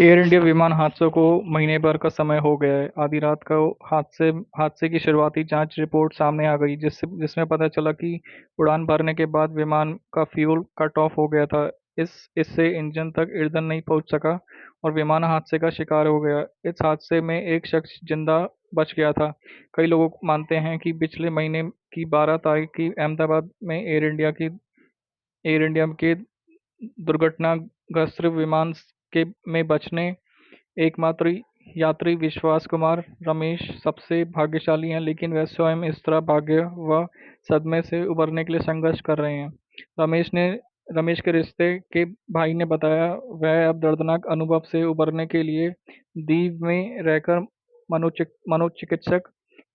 Air India विमान हादसों को महीने भर का समय हो गया है। आधी रात को हादसे हादसे की शुरुआती जांच रिपोर्ट सामने आ गई, जिसमें पता चला कि उड़ान भरने के बाद विमान का फ्यूल कट ऑफ हो गया था। इससे इंजन तक ईंधन नहीं पहुंच सका और विमान हादसे का शिकार हो गया। इस हादसे में एक शख्स जिंदा बच गया था। कई लोग मानते हैं कि पिछले महीने की 12 तारीख की अहमदाबाद में एयर इंडिया के दुर्घटनाग्रस्त विमान के में बचने एकमात्र यात्री विश्वास कुमार रमेश सबसे भाग्यशाली हैं, लेकिन वह स्वयं इस तरह भाग्य व सदमे से उबरने के लिए संघर्ष कर रहे हैं। रमेश ने रमेश के रिश्ते के भाई ने बताया, वह अब दर्दनाक अनुभव से उबरने के लिए दीव में रहकर मनोचिकित्सक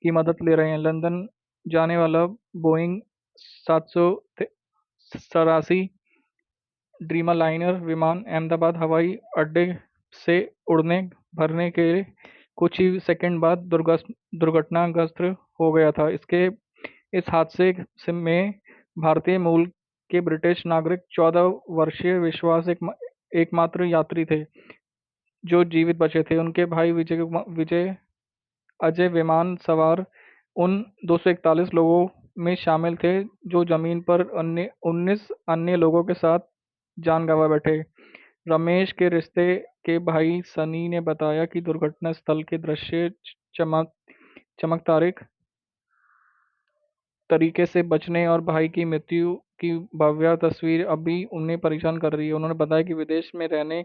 की मदद ले रहे हैं। लंदन जाने वाला बोइंग 787 ड्रीमलाइनर विमान अहमदाबाद हवाई अड्डे से उड़ने भरने के कुछ ही सेकंड बाद दुर्घटनाग्रस्त हो गया था। इसके इस हादसे में भारतीय मूल के ब्रिटिश नागरिक 14 वर्षीय विश्वास एकमात्र यात्री थे जो जीवित बचे थे। उनके भाई विजय अजय विमान सवार उन 241 लोगों में शामिल थे जो जमीन पर अन्य 19 अन्य लोगों के साथ जान गंवा बैठे। रमेश के रिश्ते के भाई सनी ने बताया कि दुर्घटना स्थल के दृश्य चमक चमत्कारिक तरीके से बचने और भाई की मृत्यु की भव्य तस्वीर अभी उन्हें परेशान कर रही है। उन्होंने बताया कि विदेश में रहने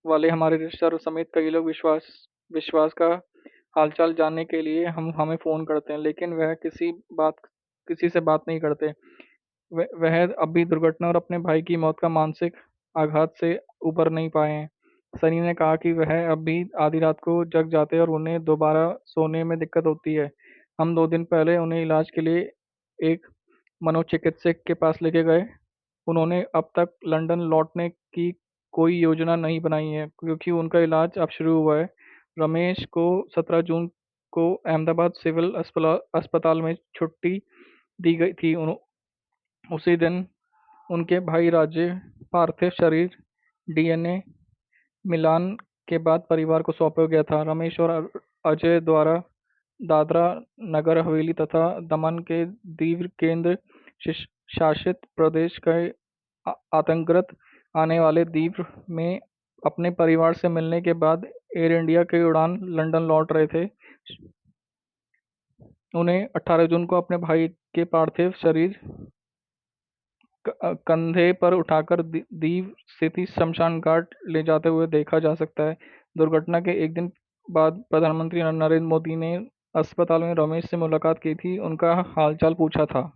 वाले हमारे रिश्तेदारों समेत कई लोग विश्वास का हालचाल जानने के लिए हम हमें फ़ोन करते हैं, लेकिन वह किसी से बात नहीं करते। वह अभी दुर्घटना और अपने भाई की मौत का मानसिक आघात से उबर नहीं पाए हैं। सनी ने कहा कि वह अब भी आधी रात को जग जाते हैं और उन्हें दोबारा सोने में दिक्कत होती है। हम 2 दिन पहले उन्हें इलाज के लिए एक मनोचिकित्सक के पास लेके गए। उन्होंने अब तक लंदन लौटने की कोई योजना नहीं बनाई है क्योंकि उनका इलाज अब शुरू हुआ है। रमेश को 17 जून को अहमदाबाद सिविल अस्पताल में छुट्टी दी गई थी। उसी दिन उनके भाई राजे पार्थिव शरीर डीएनए मिलान के बाद परिवार को सौंपा गया था। रमेश और अजय द्वारा दादरा नगर हवेली तथा दमन के दीव केंद्र शिश- शासित प्रदेश के आतंकगत आने वाले द्वीप में अपने परिवार से मिलने के बाद एयर इंडिया की उड़ान लंदन लौट रहे थे। उन्हें 18 जून को अपने भाई के पार्थिव शरीर कंधे पर उठाकर दीव स्थित शमशान घाट ले जाते हुए देखा जा सकता है। दुर्घटना के एक दिन बाद प्रधानमंत्री नरेंद्र मोदी ने अस्पताल में रमेश से मुलाकात की थी, उनका हालचाल पूछा था।